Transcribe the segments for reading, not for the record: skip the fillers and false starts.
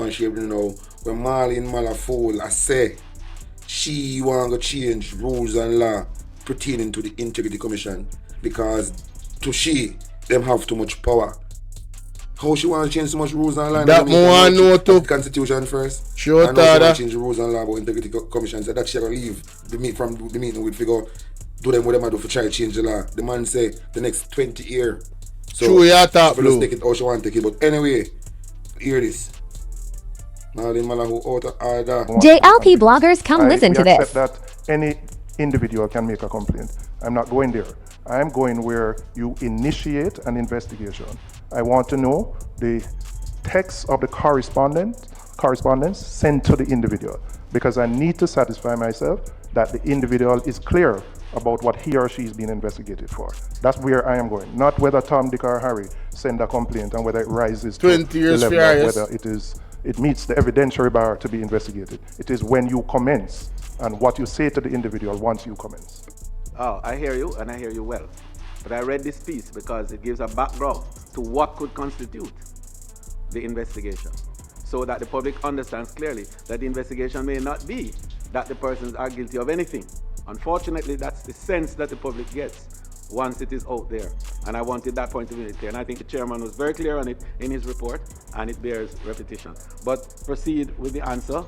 and she you know when Marlene Malafole I say she want to change rules and law pertaining to the Integrity Commission because to she them have too much power. How she want to change so much rules and law? That more I know too. The Constitution first. Sure, and now she want to change the rules and law about Integrity Commission. So that she gonna leave the meeting with figure do them what they do for try to change the law. The man say the next 20 years. So true, yeah, top blue. Take it how she want to take it. But anyway, hear this. Marlene Malafole out of order. JLP bloggers, come listen to this. That any individual can make a complaint. I'm not going there. I'm going where you initiate an investigation. I want to know the text of the correspondence sent to the individual because I need to satisfy myself that the individual is clear about what he or she is being investigated for. That's where I am going. Not whether Tom, Dick, or Harry send a complaint and whether it rises to 20 years the level of whether it meets the evidentiary bar to be investigated. It is when you commence and what you say to the individual once you commence. Oh, I hear you, and I hear you well. But I read this piece because it gives a background to what could constitute the investigation, so that the public understands clearly that the investigation may not be that the persons are guilty of anything. Unfortunately, that's the sense that the public gets once it is out there. And I wanted that point to be clear. And I think the chairman was very clear on it in his report, and it bears repetition. But proceed with the answer.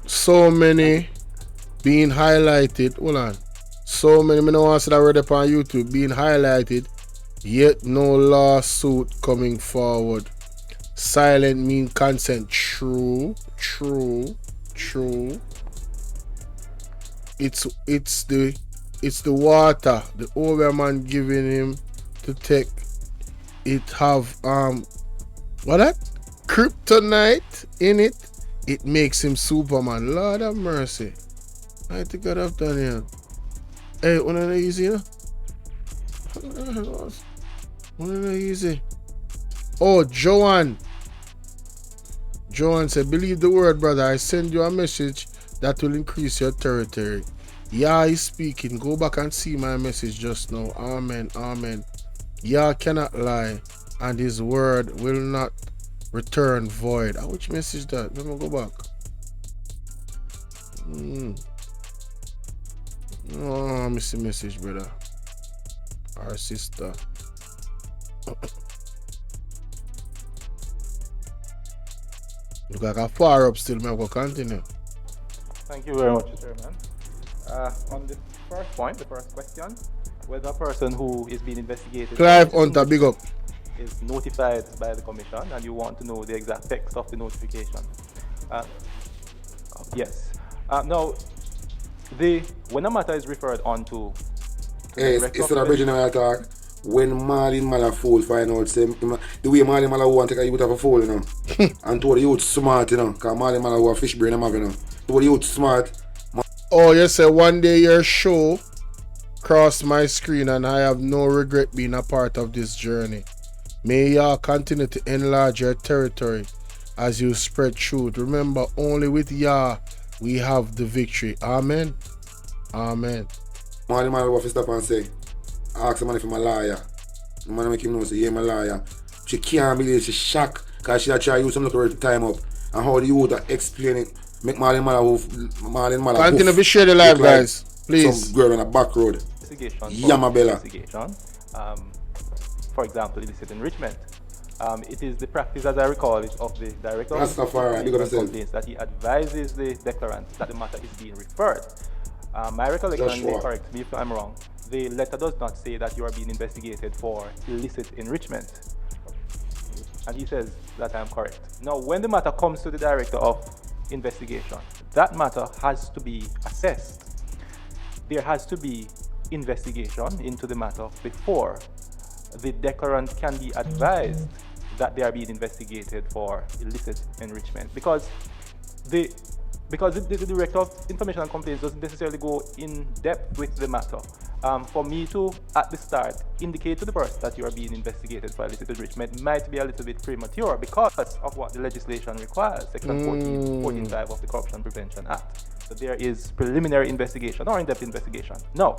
So many being highlighted. Hold on. So many, I don't want to see that read up on YouTube, being highlighted, yet no lawsuit coming forward. Silent mean consent. True. It's the water the older man giving him to take. It have what that kryptonite in it. It makes him Superman. Lord have mercy. I think God have done here. Hey, one of the easy, you know? One of the easy. Oh, Joanne said, believe the word, brother. I send you a message that will increase your territory. Yah is speaking. Go back and see my message just now. Amen. Yah cannot lie, and his word will not return void. Which message that? Let me go back. Oh, missing message, brother. Our sister. Look like a far up still, man. We'll continue. Thank you very much, Chairman. On the first point, the first question, whether a person who is being investigated Clive Hunter, big up, is notified by the commission, and you want to know the exact text of the notification. Yes. Now, when a matter is referred on to it's an original attack. When Marlene Malafole find out the way Marlene Malafole want to take a youth of a fool, you know, and told the youth smart, you know, because Marlene Malafole a fish brain them have, you know. Told the youth smart. Oh, you say one day your show crossed my screen and I have no regret being a part of this journey. May y'all continue to enlarge your territory as you spread truth. Remember, only with Yah we have the victory. Amen. Marlene Malafole stop and say, ask the man for my lawyer. The man make him know say, yeah, my lawyer. She can't believe she's shocked because she had tried to use some look to time up. And how the youth are explaining, make Marlene Malafole. Continue to share the live, guys. Please. Some girl on a back road. Yamabella. For example, illicit enrichment. It is the practice, as I recall it, of the director of complaints that he advises the declarant that the matter is being referred. My recollection, may correct me if I'm wrong, the letter does not say that you are being investigated for illicit enrichment. And he says that I am correct. Now, when the matter comes to the director of investigation, that matter has to be assessed. There has to be investigation into the matter before the declarant can be advised that they are being investigated for illicit enrichment. Because the Director of Information and Complaints doesn't necessarily go in depth with the matter. For me to, at the start, indicate to the person that you are being investigated for illicit enrichment might be a little bit premature because of what the legislation requires, Section 14.5 of the Corruption Prevention Act. So there is preliminary investigation or in-depth investigation. Now,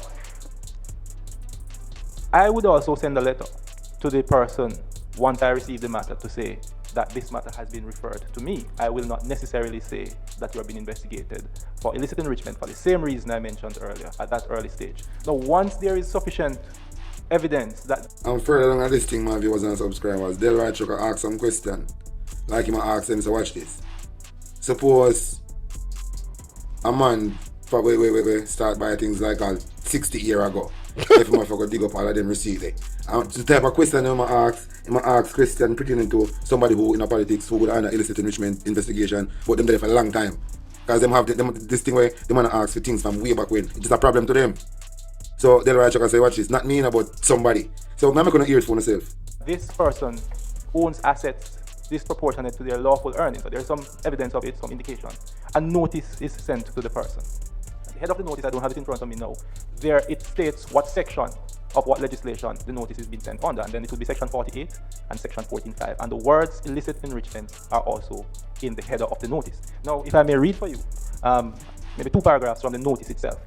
I would also send a letter to the person once I receive the matter, to say that this matter has been referred to me. I will not necessarily say that you are being investigated for illicit enrichment for the same reason I mentioned earlier, at that early stage. Now, once there is sufficient evidence that... And further along this thing, my viewers and subscribers, Delroy Chuka ask some question. Like him ask them, so watch this. Suppose a man probably start by things like 60 years ago. If I forgot dig up all of them receipt there. And the type of question I'm ask Christian pertaining to somebody who in a politics who would under illicit enrichment investigation, but them there for a long time. Because them have this thing where they want to ask for things from way back when. It's just a problem to them. So Delroy Chuka say, watch this, not me, but somebody. So I'm not going to hear it for myself. This person owns assets disproportionate to their lawful earnings. So there's some evidence of it, some indication. A notice is sent to the person. At the head of the notice, I don't have it in front of me now, there it states what section of what legislation the notice is being sent under, and then it will be section 48 and section 14.5. And the words illicit enrichment are also in the header of the notice. Now, if I may read for you, maybe 2 paragraphs from the notice itself.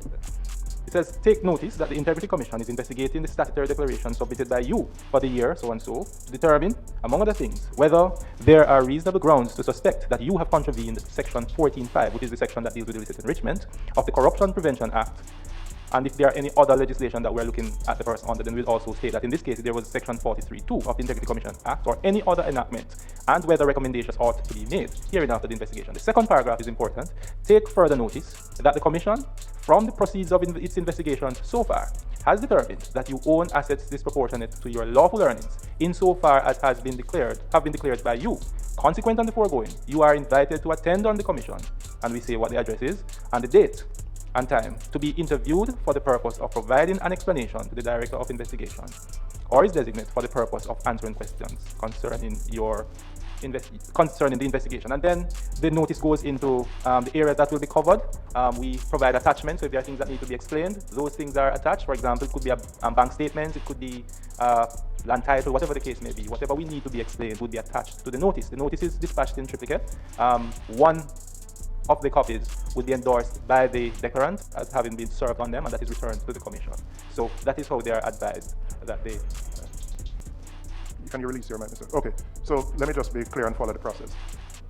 It says, take notice that the Integrity Commission is investigating the statutory declaration submitted by you for the year so-and-so to determine, among other things, whether there are reasonable grounds to suspect that you have contravened section 14.5, which is the section that deals with illicit enrichment, of the Corruption Prevention Act. And if there are any other legislation that we're looking at the person under, then we'll also state that in this case, there was section 43.2 of the Integrity Commission Act or any other enactment, and whether recommendations ought to be made hereinafter the investigation. The second paragraph is important. Take further notice that the Commission, from the proceeds of its investigation so far, has determined that you own assets disproportionate to your lawful earnings, insofar as have been declared by you. Consequent on the foregoing, you are invited to attend on the Commission, and we say what the address is and the date and time, to be interviewed for the purpose of providing an explanation to the Director of Investigation, or is designated for the purpose of answering questions concerning the investigation. And then the notice goes into the areas that will be covered. We provide attachments, so if there are things that need to be explained, those things are attached. For example, it could be a bank statement, it could be land title, whatever the case may be. Whatever we need to be explained would be attached to the notice. The notice is dispatched in triplicate. One of the copies would be endorsed by the declarant as having been served on them, and that is returned to the Commission. So that is how they are advised that they... Can you release your mic, Mr.? Okay, so let me just be clear and follow the process.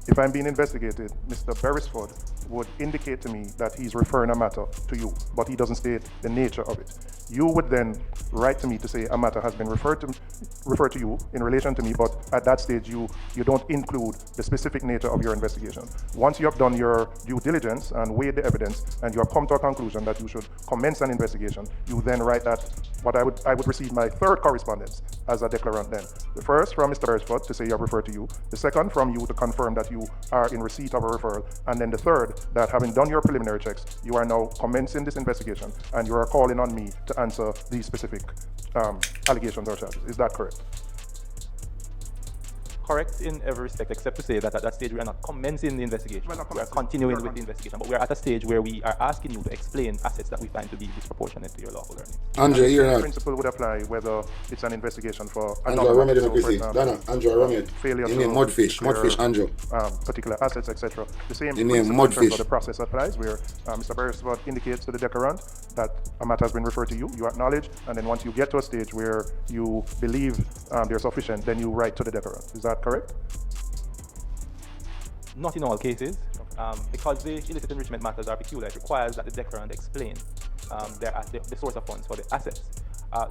If I'm being investigated, Mr. Beresford would indicate to me that he's referring a matter to you, but he doesn't state the nature of it. You would then write to me to say a matter has been referred to you in relation to me, but at that stage you don't include the specific nature of your investigation. Once you have done your due diligence and weighed the evidence, and you have come to a conclusion that you should commence an investigation, you then write that I would receive my third correspondence as a declarant then. The first from Mr. Beresford to say you have referred to you, the second from you to confirm that you are in receipt of a referral, and then the third that having done your preliminary checks, you are now commencing this investigation and you are calling on me to answer these specific allegations or charges. Is that correct? Correct in every respect, except to say that at that stage we are not commencing the investigation. We are continuing with the investigation, but we are at a stage where we are asking you to explain assets that we find to be disproportionate to your lawful earnings. Andrew, you're not. The principle would apply whether it's an investigation for Andrew, Andrew, failure to Mudfish, Andrew. Particular assets, etc. The same Mudfish. The process applies where Mr. Beresford indicates to the declarant that a matter has been referred to you, you acknowledge, and then once you get to a stage where you believe they're sufficient, then you write to the declarant. Is that correct? Not in all cases, because the illicit enrichment matters are peculiar. It requires that the declarant explain the source of funds for the assets.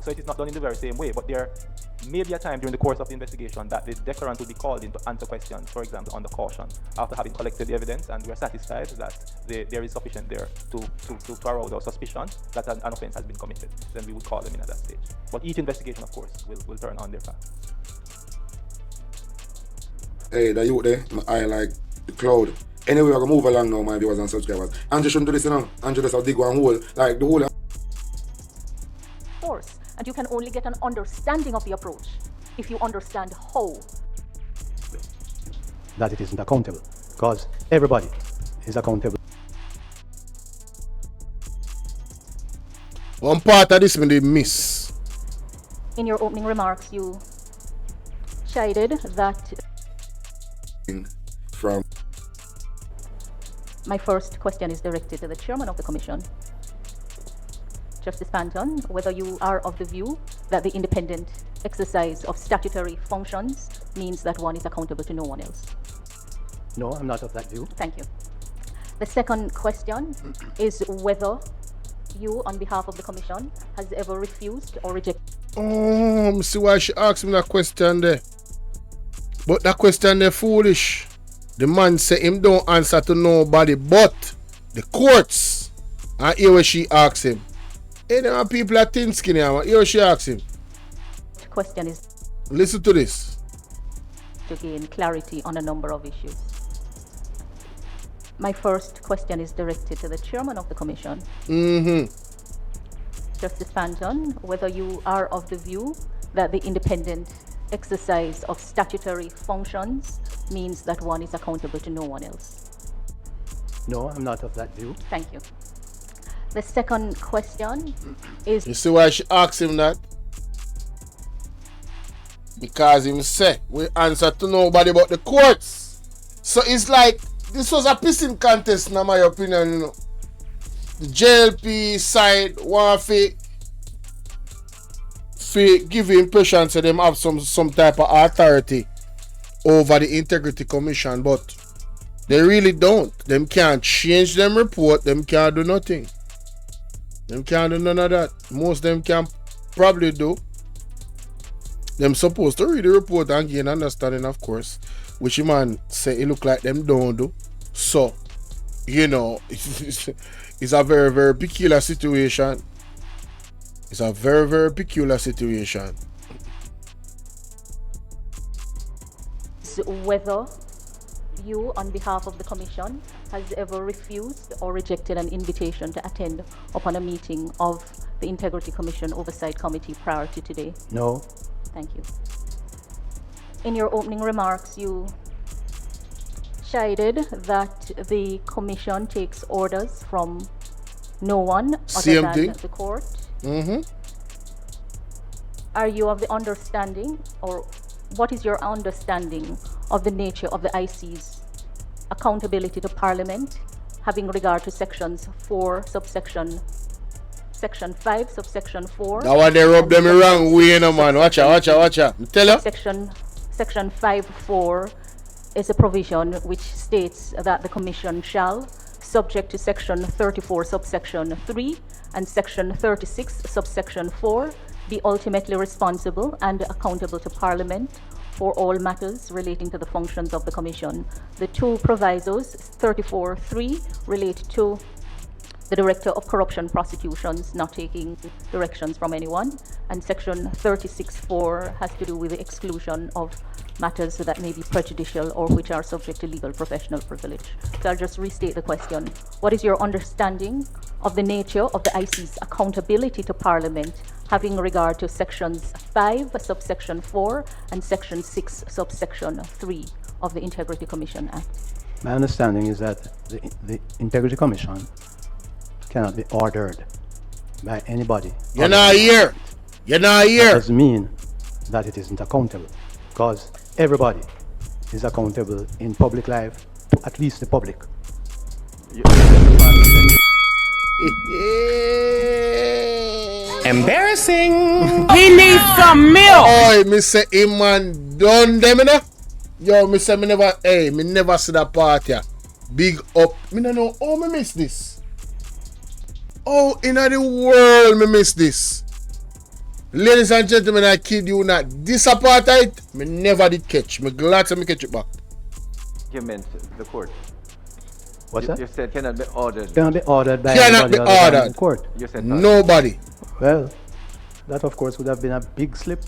So it is not done in the very same way, but there may be a time during the course of the investigation that the declarant will be called in to answer questions, for example, under caution, after having collected the evidence and we are satisfied that there is sufficient there to arouse our suspicion that an offense has been committed. Then we would call them in at that stage. But each investigation, of course, will turn on their facts. Hey, the youth there, my eye like the cloud. Anyway, we're gonna move along now, my viewers and subscribers. Andrew shouldn't do this, you know. Andrew just have dig one hole, like the whole. Force, and you can only get an understanding of the approach if you understand how. That it isn't accountable, because everybody is accountable. One part of this we did miss. In your opening remarks, you chided that. From my first question is directed to the chairman of the commission, Justice Panton, whether you are of the view that the independent exercise of statutory functions means that one is accountable to no one else? No, I'm not of that view. Thank you. The second question is whether you, on behalf of the Commission, has ever refused or rejected. See why she asked me that question there. But that question there foolish. The man say him don't answer to nobody but the courts. And here where she asks him. Hey, them are people are thin skinny. Here she asks him. The question is Listen to this. to gain clarity on a number of issues. My first question is directed to the chairman of the Commission. Justice Panton, whether you are of the view that the independent exercise of statutory functions means that one is accountable to no one else. No, I'm not of that view. Thank you. The second question is... You see why she asked him that? Because him say we answer to nobody but the courts. So it's like this was a pissing contest, in my opinion, you know. The JLP side want to give the impression that them have some type of authority over the Integrity Commission, but they really don't. Them can't change them report, them can't do nothing. Them can't do none of that. Most of them can probably do. Them supposed to read the report and gain understanding, of course, which man say it look like them don't do. So, you know, it's a very, very peculiar situation. It's a very, very peculiar situation. Whether you, on behalf of the Commission, has ever refused or rejected an invitation to attend upon a meeting of the Integrity Commission Oversight Committee prior to today? No. Thank you. In your opening remarks, you chided that the Commission takes orders from no one other than the court. Are you of the understanding, or what is your understanding of the nature of the IC's accountability to Parliament, having regard to sections 4, section 5, subsection 4? Now when they rub them wrong way, no man. Watch out. Tell her. Section 5.4 is a provision which states that the Commission shall, subject to section 34, subsection 3, and section 36, subsection 4, be ultimately responsible and accountable to Parliament for all matters relating to the functions of the Commission. The two provisos, 34.3, relate to the Director of Corruption Prosecutions not taking directions from anyone, and section 36.4 has to do with the exclusion of matters that may be prejudicial or which are subject to legal professional privilege. So I'll just restate the question. What is your understanding of the nature of the IC's accountability to Parliament, having regard to sections 5, subsection 4, and section 6, subsection 3 of the Integrity Commission Act? My understanding is that the Integrity Commission cannot be ordered by anybody. You're not here. That doesn't mean that it isn't accountable, because everybody is accountable in public life to at least the public. Embarrassing. He needs some milk. Oh, me say him man done them, you know? Yo, me say me never see that part here. Big up. Me no know how me miss this. Oh, in the world me miss this. Ladies and gentlemen, I kid you not. This apartheid, me never did catch. Me glad to me catch it back. You meant the court. What's that? You said cannot be ordered. Cannot be ordered by Cannot be anybody other than ordered. the court. You said Nobody. Well, that of course would have been a big slip.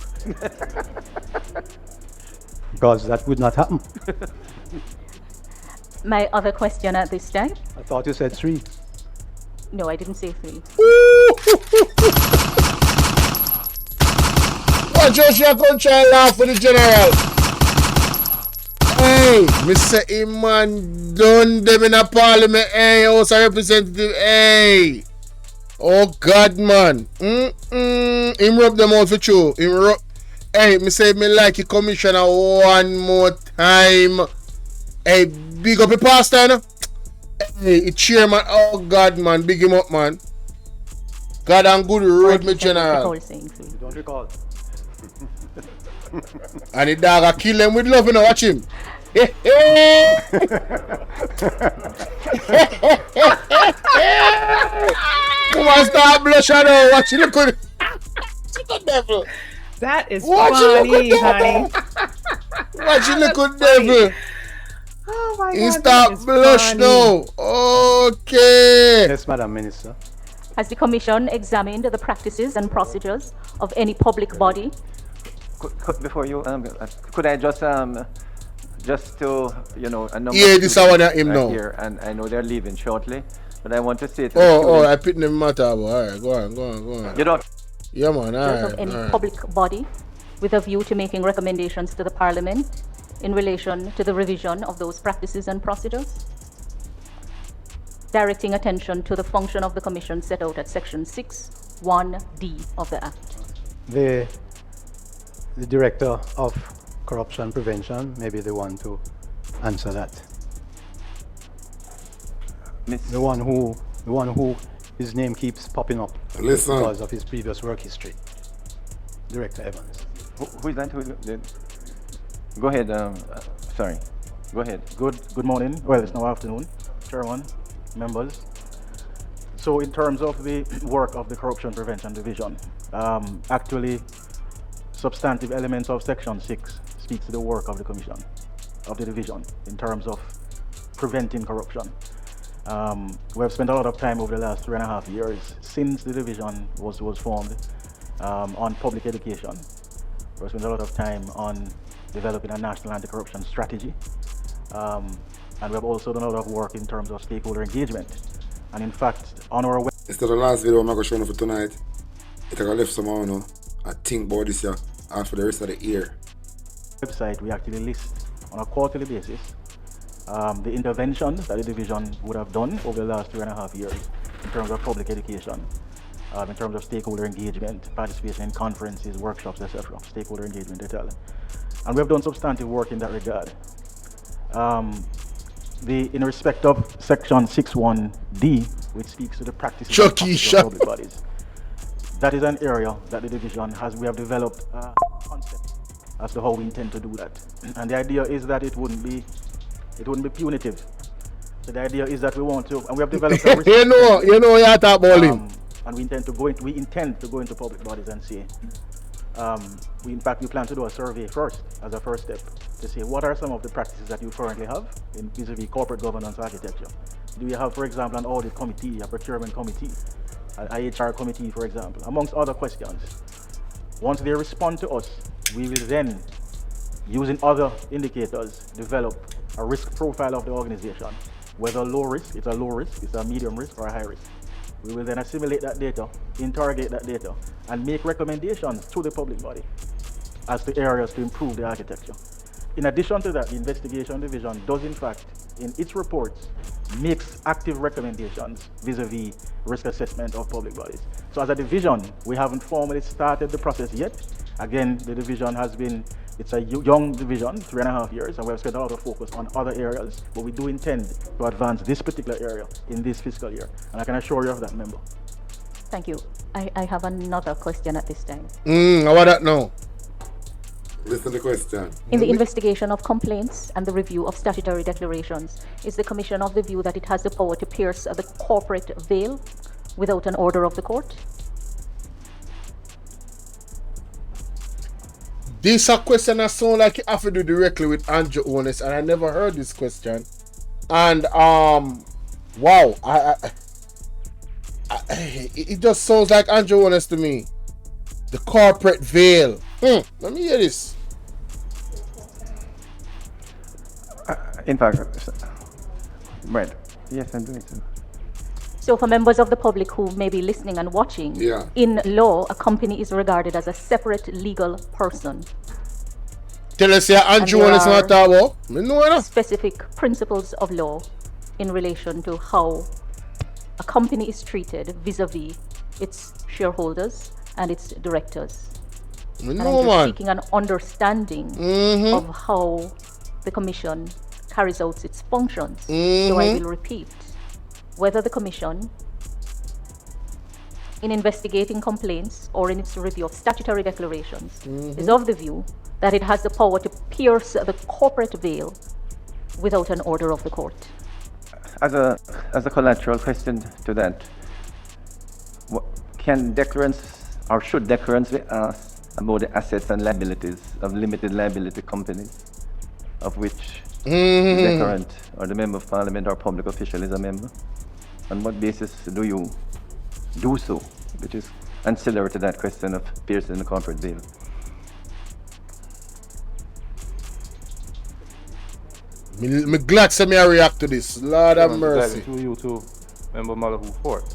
Because that would not happen. My other question at this time? I thought you said 3. No, I didn't say 3. Watch out, you come try and laugh for the general. Hey, Mr. Iman done them in a parliament. Hey, House of Representative. Hey. Oh God, man. Him rub them out for you. Hey, me say me like you, Commissioner, one more time. Hey, big up your pastor, you know? Hey, chairman. Oh God, man, big him up, man. God and good road, me general. Don't recall. And the dog a kill them with love, you know, watch him. Woman start blushing now, watch it, look at the devil. That is Watch funny, honey. Watch it, look at the devil. Oh my He God, start that is blush funny. now. Okay. Yes, Madam Minister. Has the Commission examined the practices and procedures of any public body? Before you, could I just to, you know, a number Yeah, of this students one at him are now. here, and I know they're leaving shortly, but I want to say to the Oh, students, I picked them matter. Alright, go on. you don't. Yeah, man. Of any public body with a view to making recommendations to the Parliament in relation to the revision of those practices and procedures? Directing attention to the function of the Commission set out at Section 6(1)(d) of the Act. The Director of Corruption Prevention may be the one to answer that. The one who his name keeps popping up because of his previous work history. Director Evans. Who is that? Go ahead. Sorry. Go ahead. Good morning. Well, it's now afternoon, Chairman, members. So in terms of the work of the Corruption Prevention Division, actually substantive elements of Section 6 speaks to the work of the Commission, of the division, in terms of preventing corruption. We have spent a lot of time over the last 3.5 years since the division was formed on public education. We have spent a lot of time on developing a national anti-corruption strategy. And we have also done a lot of work in terms of stakeholder engagement. And in fact, on our website... Instead of the last video I'm going to show you for tonight, I think I left some more now. I think about this here after the rest of the year. Website, we actually list on a quarterly basis the interventions that the division would have done over the last 3.5 years in terms of public education, in terms of stakeholder engagement, participation in conferences, workshops, etc. Stakeholder engagement, detail. And we have done substantive work in that regard. In respect of Section 6(1)(d), which speaks to the practices of public bodies, that is an area that the division we have developed a concept as to how we intend to do that. And the idea is that it wouldn't be punitive. So the idea is that we want to, and we have developed a you know you talk about him. And we intend to go into public bodies and say, we plan to do a survey first as a first step to see what are some of the practices that you currently have in vis-a-vis corporate governance architecture. Do you have, for example, an audit committee, a procurement committee, an IHR committee, for example, amongst other questions? Once they respond to us, we will then, using other indicators, develop a risk profile of the organization, whether low risk, it's a medium risk, or a high risk. We will then assimilate that data, interrogate that data, and make recommendations to the public body as to areas to improve the architecture. In addition to that, the investigation division does in fact, in its reports, makes active recommendations vis-a-vis risk assessment of public bodies. So as a division, we haven't formally started the process yet. Again, the division it's a young division, 3.5 years, and we have spent a lot of focus on other areas, but we do intend to advance this particular area in this fiscal year, and I can assure you of that, member. Thank you. I have another question at this time. How about that now? Listen to the question. In the investigation of complaints and the review of statutory declarations, is the Commission of the view that it has the power to pierce the corporate veil without an order of the court? This a question that sound like you have to do directly with Andrew Holness, and I never heard this question. And wow, it just sounds like Andrew Holness to me. The corporate veil. Let me hear this. In fact, right. Yes, I'm doing so. So for members of the public who may be listening and watching, in law, a company is regarded as a separate legal person. Tell us here, Andrew Holness not talk about. Me know enough. Specific principles of law in relation to how a company is treated vis-a-vis its shareholders and its directors. And I'm just seeking an understanding of how the Commission carries out its functions. So I will repeat. Whether the Commission, in investigating complaints or in its review of statutory declarations, is of the view that it has the power to pierce the corporate veil without an order of the court. As a collateral question to that, can declarants or should declarants be asked about the assets and liabilities of limited liability companies, of which the declarant or the member of parliament or public official is a member? On what basis do you do so, which is ancillary to that question of piercing the corporate veil? Me glad to me I react to this. Lord have mercy. To you too, Member Malahoo Fort.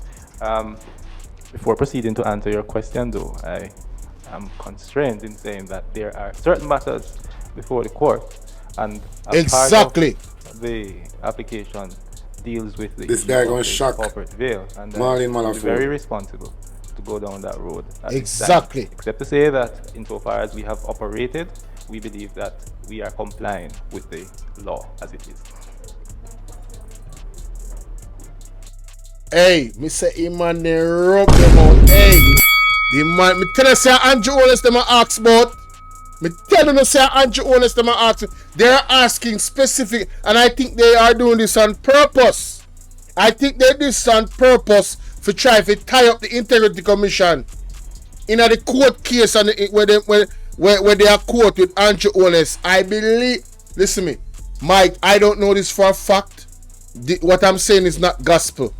Before proceeding to answer your question though, I am constrained in saying that there are certain matters before the court, and exactly part of the application deals with the this guy going to shock corporate veil, and Marlene it's Malahoo. very responsible to go down that road. Exactly. Except to say that insofar as we have operated, we believe that we are complying with the law as it is. Hey, me say him man they rub them out. Hey, the man, me tell you say Andrew Holness them a ask about. Me tell you say Andrew Holness them a ask. They're asking specific, and I think they are doing this on purpose. I think they do this on purpose to try to tie up the Integrity Commission in the court case and where they are court with Andrew Holness. I believe, listen me, Mike, I don't know this for a fact. What I'm saying is not gospel.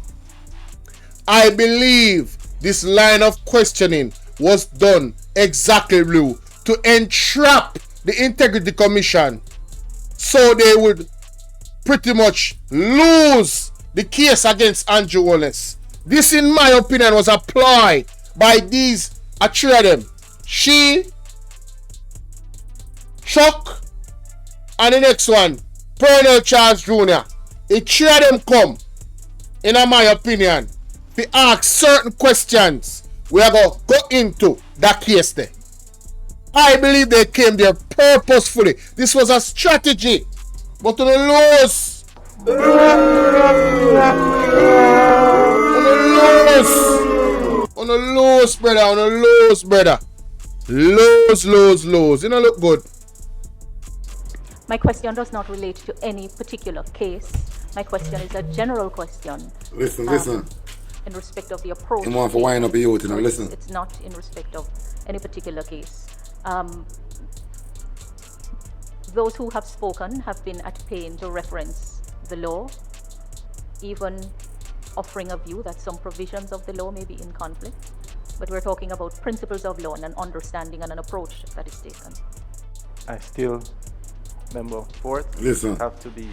I believe this line of questioning was done exactly, Blue, to entrap the Integrity Commission so they would pretty much lose the case against Andrew Holness. This, in my opinion, was applied by these, I three of them. She, Chuck, and the next one, Pernell Charles Jr. It three of them come, in my opinion, to ask certain questions we are going to go into that case there. I believe they came there purposefully. This was a strategy. But on the lose. On the lose, brother. On the lose, brother. Lose. You know, look good. My question does not relate to any particular case. My question is a general question. Listen. In respect of the approach. You want to wind up your youth, listen. It's not in respect of any particular case. Those who have spoken have been at pain to reference the law, even offering a view that some provisions of the law may be in conflict. But we're talking about principles of law and an understanding and an approach that is taken. I still, Member Fort, have to be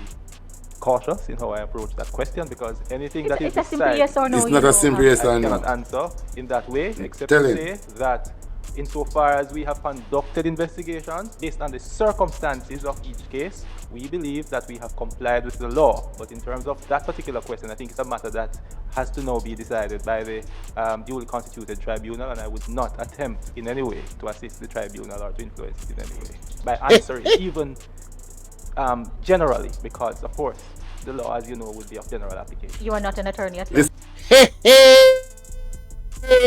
cautious in how I approach that question, because anything that is a simple yes or no. It's not a simple yes or no. I cannot answer in that way, except to say that insofar as we have conducted investigations based on the circumstances of each case, we believe that we have complied with the law. But in terms of that particular question, I think it's a matter that has to now be decided by the duly constituted tribunal, and I would not attempt in any way to assist the tribunal or to influence it in any way by answering even generally, because of course the law, as you know, would be of general application. You are not an attorney at law.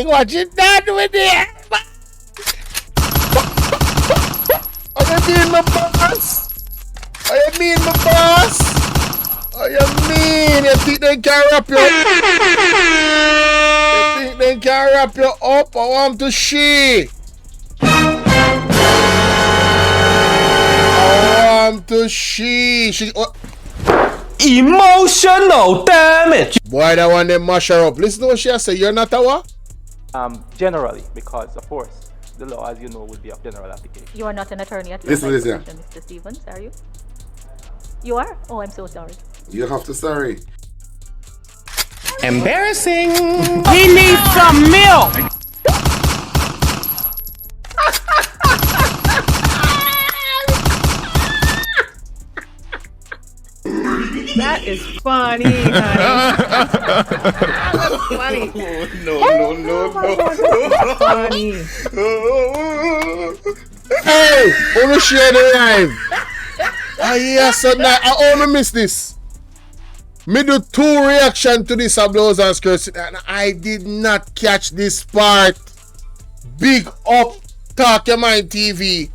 What you done with it? What you mean, my boss? What you mean, my boss? What you mean? You think they can wrap you up? You think they can wrap you up? I want to see. Emotional damage. Boy, that one they mash her up. Listen to what she say. You're not a what? Generally, because of course the law, as you know, would be of general application. You are not an attorney at law. Listen, Mr. Stevens, are you? You are? Oh, I'm so sorry. You have to sorry. Embarrassing. He needs some milk. That is funny, honey. That's funny. No. Funny. Hey, wanna share the live? Yes, so now I only miss this. Me do 2 reaction to this blows and skirts, and I did not catch this part. Big up Talk Your Mind TV.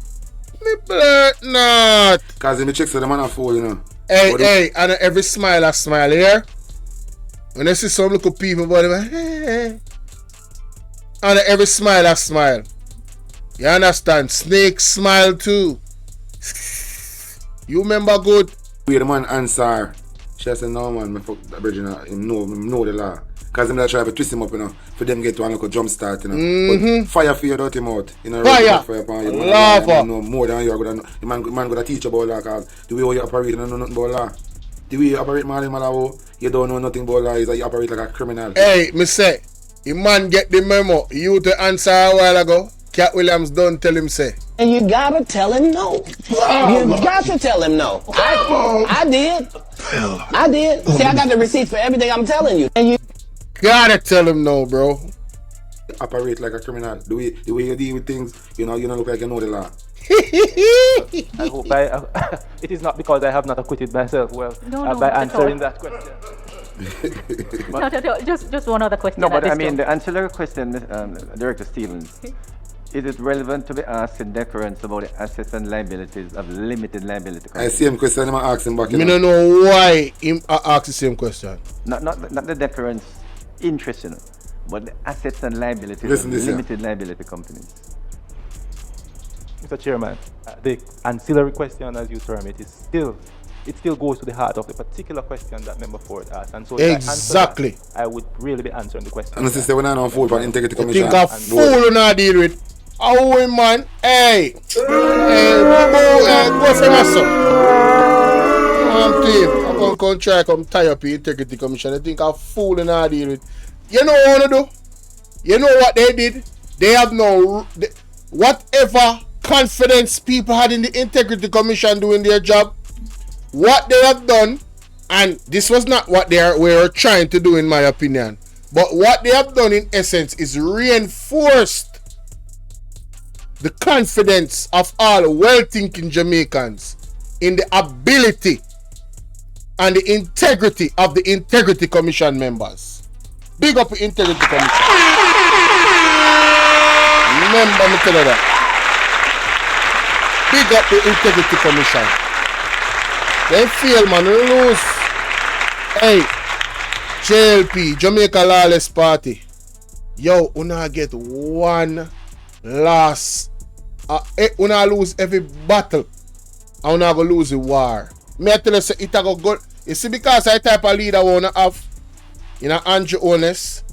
Me blurt not. Cause me check so the man a fool, you know. Hey, and every smile I smile here. When I see some little people, but hey. And every smile I smile. You understand? Snake smile too. You remember good? We the man answer. She said, no man, me fuck the virgin, him know the law. Cause him try to twist him up, you know, for them get to one little jump start, you know. But fire for your dirty mouth. You know, fire upon you. Lava. You know more than you are good. The man gonna teach about law, cause the way you operate, you don't know nothing about law. The way you operate, man, you don't know nothing about law, is that you operate like a criminal. Hey, me say, the man get the memo. You to answer a while ago. Cat Williams don't tell him say. And you gotta tell him no. You got to tell him no. I did. See, I got the receipts for everything I'm telling you. And you gotta tell him no, bro. Operate like a criminal. The way you deal with things, you don't look like you know the law. I hope it is not because I have not acquitted myself well by answering that question. Just one other question. No, but I mean, the ancillary question, Director Stevens, is it relevant to be asked in deference about the assets and liabilities of limited liability companies? I see him question, I'm asking back. I don't know why him ask the same question. Not the deference interest, you know, but the assets and liabilities of limited liability companies. Mr. Chairman, the ancillary question, as you term it, it still goes to the heart of the particular question that Member Ford asked. And so exactly. If I answer that, I would really be answering the question. And this is when I know fool for Integrity Commission. You think a fool not deal with? Oh man, hey, go for my son. I'm gonna come try come tie up the Integrity Commission. I think a fool not deal with. You know what I wanna do? You know what they did? They have whatever confidence people had in the Integrity Commission doing their job. What they have done, and this was not what they were trying to do in my opinion, but what they have done in essence is reinforced the confidence of all well-thinking Jamaicans in the ability and the integrity of the Integrity Commission members. Big up the Integrity Commission. Remember me tell you that. Big up the Integrity Commission. They feel, man, lose. Hey, JLP, Jamaica Lawless Party. Yo, una get one loss. Una lose every battle. And una go lose the war. Me I tell you, say, it a go good. You see, because I type of leader wanna have, you know, Andrew Honest,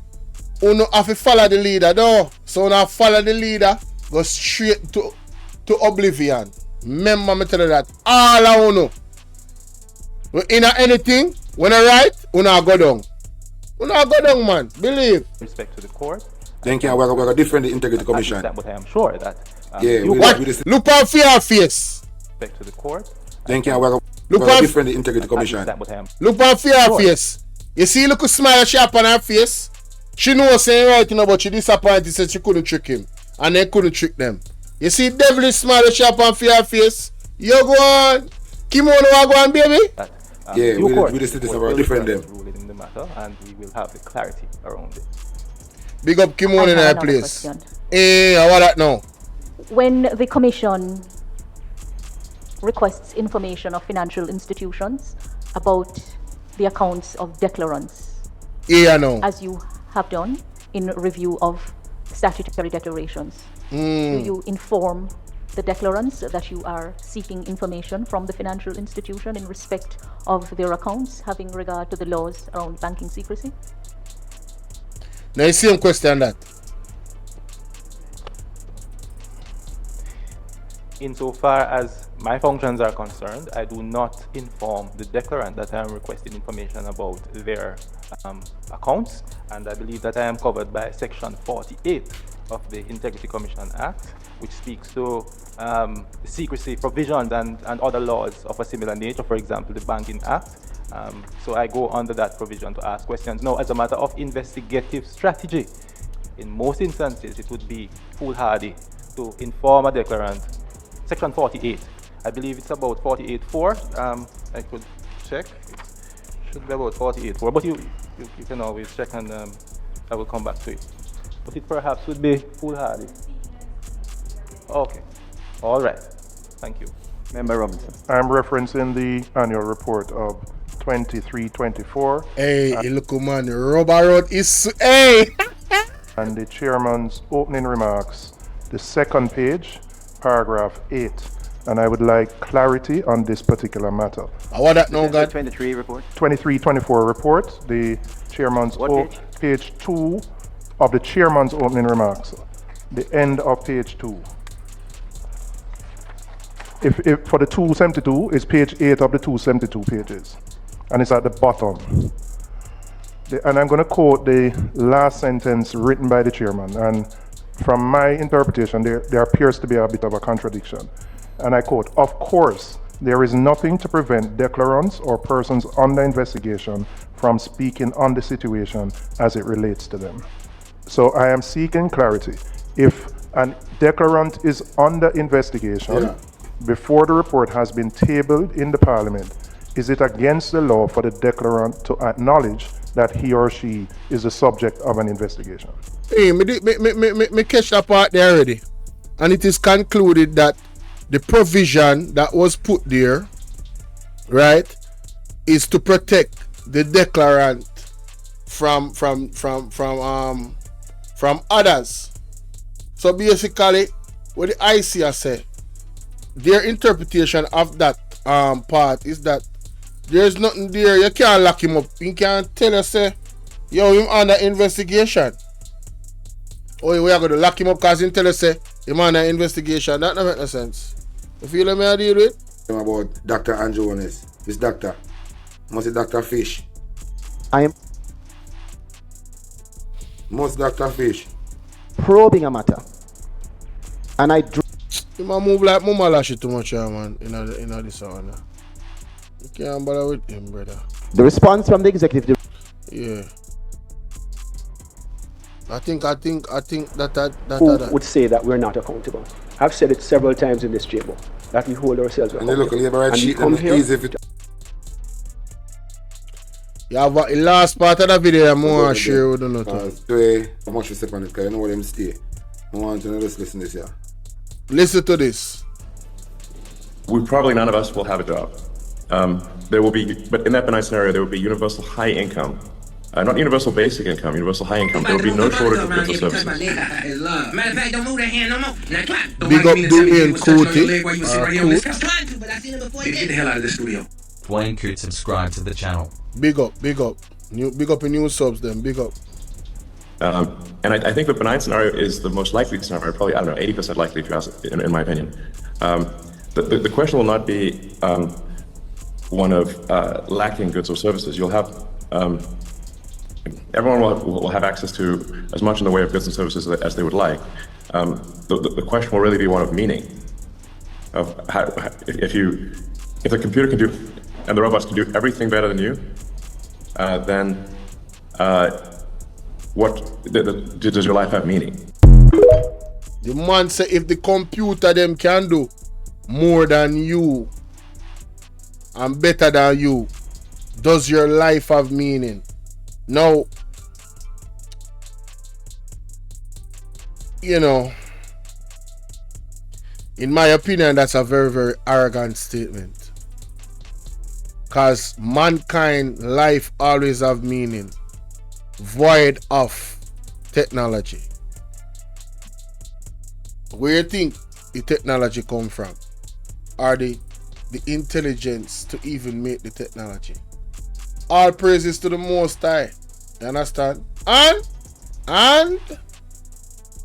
una have to follow the leader, though. So una follow the leader, go straight to oblivion. Remember me tell you that. All I wanna. In anything, when I write, una go down. Una go down, man. Believe. Respect to the court. Thank you. We're going to defend the Integrity Commission. But I am sure that. Look on your face. Respect to the court. Thank you. We're going to defend the Integrity Commission. Look on your face. You see, look a smile sharp on her face. She knows saying right, you know, but she disappointed, said she couldn't trick him. And they couldn't trick them. You see, devilish smile sharp on your face. You go on. Kimono, go on, baby. We the citizens will defend them. In the matter, and we will have the clarity around it. Big up Kimono in that place. How about that now? When the Commission requests information of financial institutions about the accounts of declarants, as you have done in review of statutory declarations, do you inform the declarants that you are seeking information from the financial institution in respect of their accounts having regard to the laws around banking secrecy? Now you see a question that. Insofar as my functions are concerned, I do not inform the declarant that I am requesting information about their accounts, and I believe that I am covered by Section 48 of the Integrity Commission Act, which speaks to secrecy provisions and other laws of a similar nature, for example, the Banking Act. So I go under that provision to ask questions. Now, as a matter of investigative strategy, in most instances, it would be foolhardy to inform a declarant. Section 48, I believe it's about 48.4. I could check. It should be about 48.4, but you can always check, and I will come back to it. But it perhaps would be foolhardy. Okay, all right. Thank you. Member Robinson. I'm referencing the annual report of 23-24. Hey, look, man, Rubber Road is hey. And the chairman's opening remarks, the second page, paragraph 8. And I would like clarity on this particular matter. What that now, God? 23 report. 23-24 report, the chairman's page 2 of the chairman's opening remarks, the end of page 2. If for the 272 is page 8 of the 272 pages, and it's at the bottom. And I'm going to quote the last sentence written by the chairman, and from my interpretation, there appears to be a bit of a contradiction. And I quote, "Of course, there is nothing to prevent declarants or persons under investigation from speaking on the situation as it relates to them." So I am seeking clarity. If a declarant is under investigation, before the report has been tabled in the Parliament, is it against the law for the declarant to acknowledge that he or she is the subject of an investigation? Hey, me catch that part there already. And it is concluded that the provision that was put there, right, is to protect the declarant from others. So basically, what the ICA say, their interpretation of that part is that there's nothing there. You can't lock him up. You can't tell us, say, yo, him under investigation. Or we are going to lock him up because he tell us, say, him under investigation. That doesn't make no sense. You feel me I deal with? About Dr. Andrew Ones. This doctor. Must be Dr. Fish. Must Dr. Fish. Probing a matter. And I you might move like Mama Lashy too much, man, in this one. You can't bother with him, brother. The response from the executive. Yeah. I think that Who would say that we're not accountable? I've said it several times in this chamber that we hold ourselves accountable. And we come here. Yeah, but the last part of the video I'm more share with you. How much we step on it, because you know what them stay. I want to just listen to this here. Listen to this. Probably none of us will have a job. There will be, but in that benign scenario, there will be universal high income. Not universal basic income, universal high income. There will be no shortage of goods or services. Matter of fact, don't move that hand no more. Now, Big up Dwayne Cootie. Get the hell out of the studio. Dwayne Coote subscribe to the channel. Big up. Big up in new subs then, big up. And I think the benign scenario is the most likely scenario, probably, 80% likely, if you ask, in my opinion. The question will not be one of lacking goods or services. You'll have, everyone will have access to as much in the way of goods and services as they would like. The question will really be one of meaning. Of how, if the computer can do, and the robots can do everything better than you, then what does your life have meaning? The man say if the computer them can do more than you and better than you, does your life have meaning? Now, you know, in my opinion, that's a very, very arrogant statement. Because mankind life always have meaning, void of technology. Where you think the technology come from? Or the intelligence to even make the technology? All praises to the Most High. You understand? And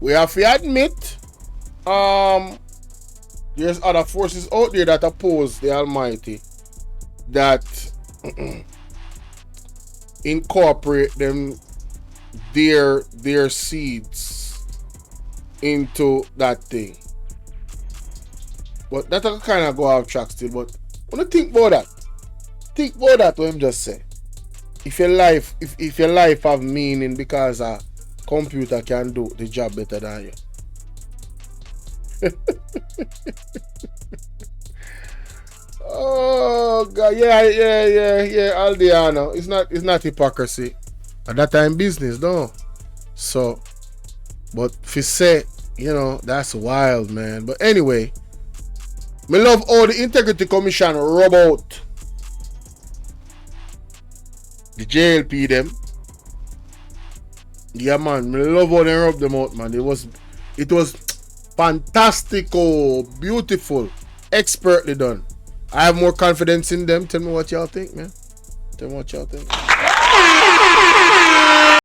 we have to admit, there's other forces out there that oppose the Almighty, that incorporate them their seeds into that thing. But that kind of go off track still. But when you think about that, what I'm just say. If your life have meaning because a computer can do the job better than you. Oh God, yeah, Aldiano. It's not hypocrisy. At that time business, no. So, but if you say, you know, that's wild, man. But anyway, Me love how the Integrity Commission rub out the JLP them. Yeah, man, me love how they rub them out, man. It was fantastico, beautiful, expertly done. I have more confidence in them. Tell me what y'all think, man. Tell me what y'all think.